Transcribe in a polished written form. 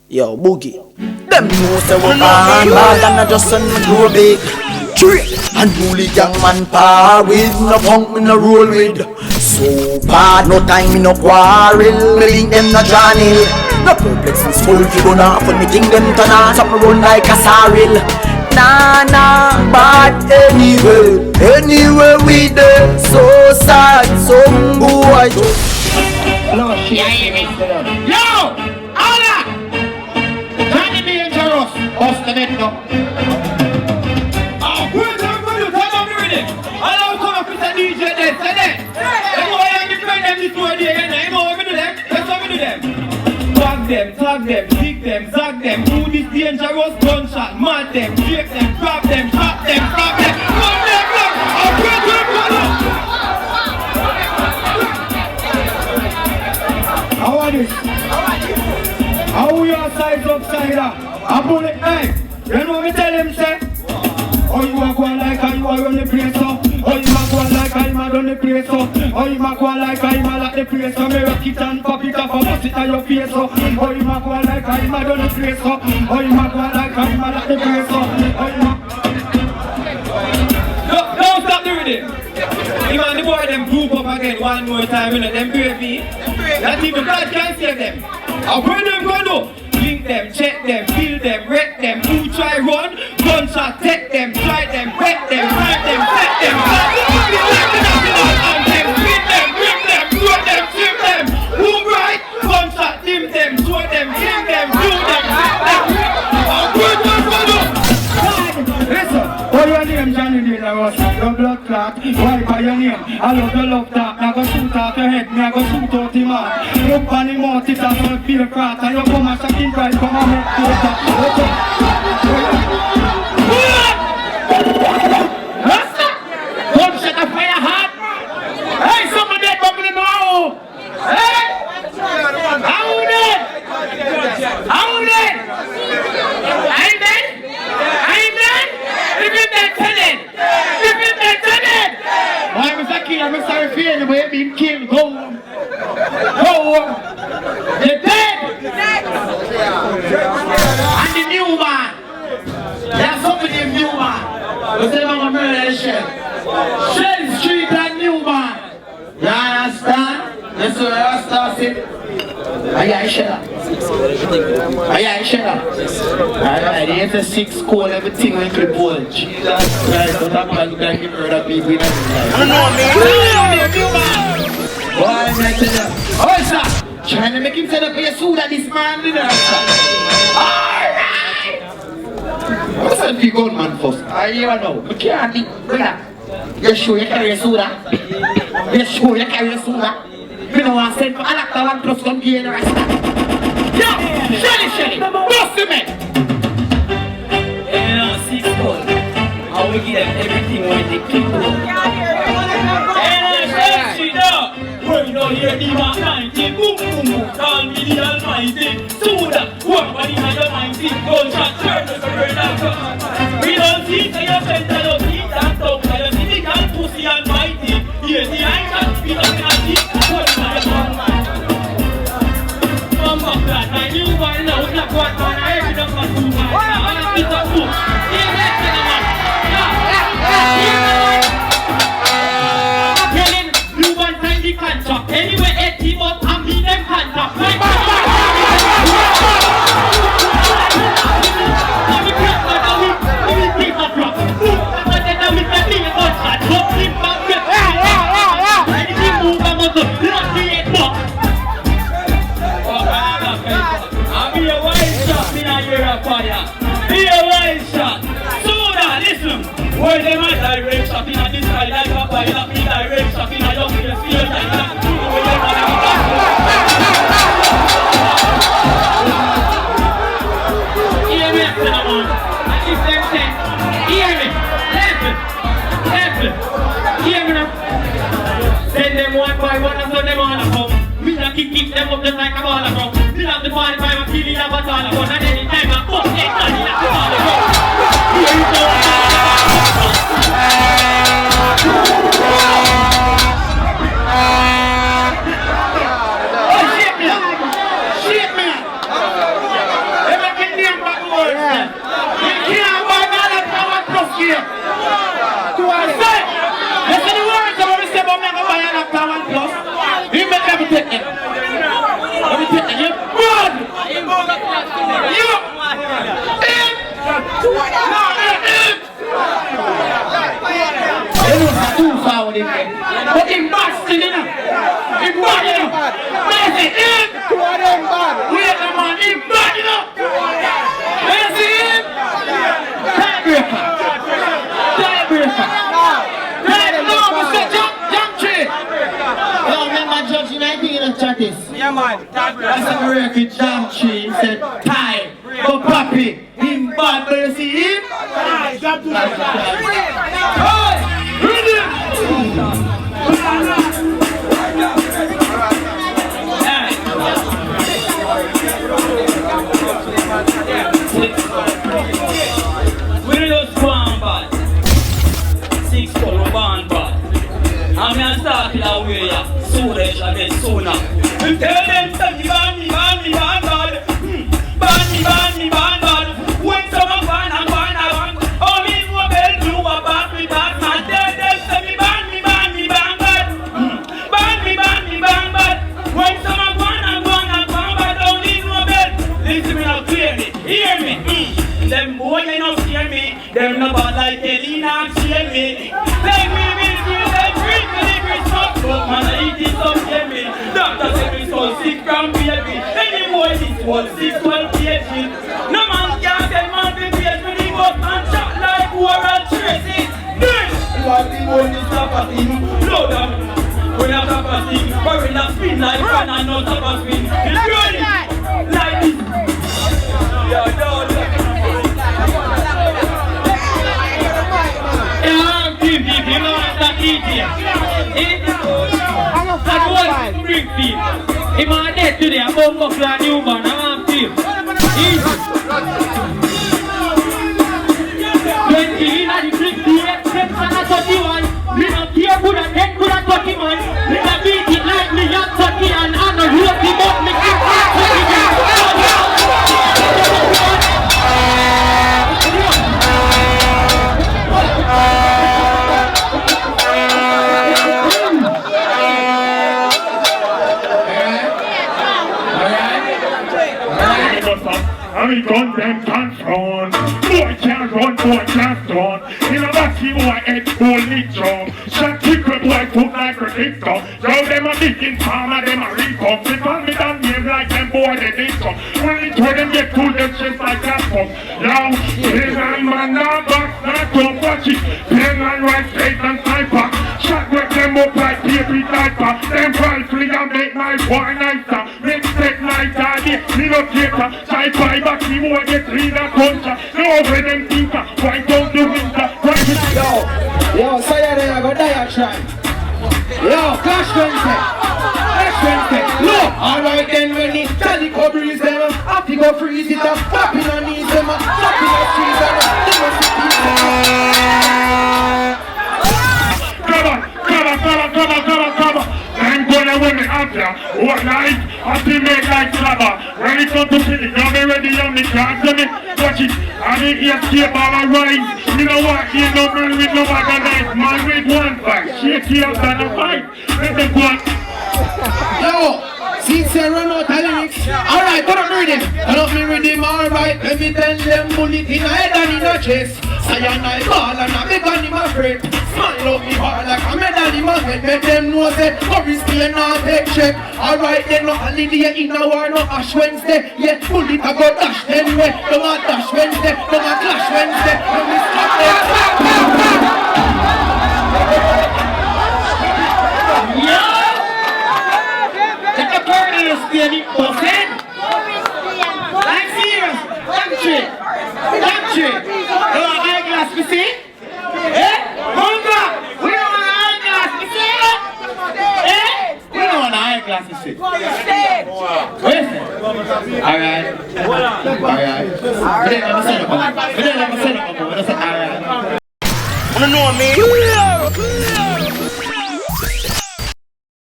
Yo, Boogie. Them know say we born bad and I just send me grow big. And bully young man par with no punk me no roll with. So bad, no time me no quarrel. Me link them no Johnny. No perplexes full fi gun off when me think them turn on. Something run like a saril. Nah, bad anyway we there. So sad, some boy just Yo! Allah! Johnny Dangerous! Off the net now. Oh, wait, I'm going to tell them ready. I'll come up with a DJ there, say that. I'm going to defend them this way there, and I'm over to them. Let's over to them. Tag them, dig them, zag them. Do this dangerous gunshot, mad them, break them, grab them, chop them, stab them. Come them, look! I'll quit them, How are this? How are your sides upside up? I pull it, hey! You know what me tell him, say? Oh, you are going like I you are on the place, so. Oh, you are going like I'm on the place, so. Oh, you are going like I'm at the place, so. Me rock it and pop it up and bust it on your face, so. Oh, you are going like I'm on the place, so. Oh, you are going like I'm at the place, so. Oh, you are... Don't stop the rhythm. Even the boy them group up again one more time, you know, them baby. That even God can't save them. And where them go do? Link them, check them, kill them, wreck them. Who try run? Gunshot, take them, try them, wreck them, fight them, set them. And them, beat them, rip them, throw them, chip them. Who right? Gunshot, dim them, throw them, kill them, do them, set them. And where them go do? Listen, what your name, Johnny Dangerous? Your blood clot, why by your name? I love the love that. Now go shoot out your head, now go shoot out the man. Look on the mouth, it's a small feel crack. And you come and shot in pride, come and make closer. Don't shut the fire hot. Hey, someone dead bubbling now. Hey! How dead? How dead? I'm dead? I'm dead? If you're dead, tell it. If you're dead, tell it. Why, Mr. King, I'm sorry for you, but you've been killed. Go home. Go home. You're dead. And the new man. There's somebody named new man. We say I'm going to murder the shell. Shell Street and new man. You understand? That's what I start saying. Aye, shell. Aye, shell. Alright, it's a 6 call, everything went to the ball. Jesus Christ, don't have man, you can't get rid of people in that. I don't know, man. Boy, I'm not telling you. Oh, sir. Trying to make him set up a suit that this man did. Alright. What's that big old man first? I don't know. You can't be. You're sure you carry a soda? You're sure you carry a soda? You know what I said? I like the 1 plus 1 gear and the rest. Yo! Shelly! Bust the man! And 6 goals. I will give them everything when they keep going. And Chelsea, no! When you don't hear the man 90, boom, boom, boom, call me the Almighty. Soda, one body on your 90, gunshot, turn us around. We don't see that you're sent to your feet and talk. I don't see the girl pussy Almighty. Here's the eye that speak up in a seat. What my man? Come back, lad. My new one now, not one man. I heard enough of 2 man. I want to talk to. Here's the man. Helen, you want time the contract. Anyway, 80 up and me them contract. Where them a direct shot in a this side like a fire, me direct shot in a young girl feel like that. Where them a hear me, man. And if them say, hear me, listen, hear me now. Send them one by one and send them all come. Me not keep them up just like a ball of come. Me have the 45 and kill it up at all come. And anytime I fuck it, and it a ball of come. Here you go. here. Listen to the words about Mr. Bob, I'm going to buy an after 1 plus. You make me take it. Let me take it. You good. You. It was too far with him. But him bad still, you know. Him bad, you know. Man, say him. Wait a man, him bad, you know. You see him? Tiebreaker. Yeah, man. That's a record jam tree. He said, tie, but papi, him bad, but you see him? Jump to the side. Hey, ready? We just one bad. 6 color one bad. I'm gonna start in a way, Suresh and then Sona. We tell them to me bad. Ban me bad. When someone ban and ban, only no bell do a bad me bad. And tell them to me ban me bad. Ban me bad. When someone ban and ban, only no bell. Listen me now clearly, hear me. Them boy they not hear me. Them no bad like Elena and hear me. Like we will feel like drink the Christmas book. Man, I eat it up, hear me. Doctor said me so sick from baby. Any boy this was 6-12 kg. No man can tell man to face me the book and shot like war and traces. This was the only stopper thing. Load up. When I stop a thing, but when I spin like fan and not stop a spin. It's ready. Like this. Yeah, you know that easy. I want to bring feel. If I'm dead today, I'm going to go to a newborn. I want feel. Easy. 20 in the 58, 10 and 31. We don't care good and 10 good and 30 man. We can beat it like me and 30 and I'm not roti but me keep I gun them can't run. Boy can't run, boy can't stun. In a batty boy head only jump. Shot tickle boy foot like a victim. Yo them a digging farmer, them a recom. They call me down name like them boy they did some. When it when them get cool, them chest like that pump. Yo, pain and man now box, not don't watch it. Pain and right straight and sniper. Shot with them up like baby diaper. Them rifle and make my boy nicer. Make set like daddy, me no cater. Sci-fi back, me more get read a culture. No over them thinker, why don't the winter? Yo, say that I go diatribe. Yo, Clash Wednesday. Look, alright then when the calico breeze them, have to go freeze it up, tapping on knees them, tapping on trees them, they must be Come on. I'm gonna win it up here. What night? I feel make like slabber. When it comes to finish, now me ready on me can't tell me. Watch it. I didn't escape all my rise. You know what? Ain't no man with no bag of man with one fight. Shake you up and a fight. Let them go on. Yo, since they run out of lyrics, alright, put up reading. Turn up me rhythm, alright. Let me tell them bullet in a head and in a chest. Say and I ball and I make on him afraid. Smile up me hard like a medal in my head. Make them know that Curry stay not take check. Alright, then no holiday in a war, no Ash Wednesday. Yeah, bullet I go dash them way. No more Dash Wednesday, no more Clash Wednesday. No me stop them. Yo! Take a party to steal it, bossing. Like serious. Damn shit. You want eyeglass, you see? Eh? Hunger! We don't want eyeglass, you see? Eh? We don't want eyeglass, you see? Listen. Alright. Alright. Alright. Alright. Wanna know me?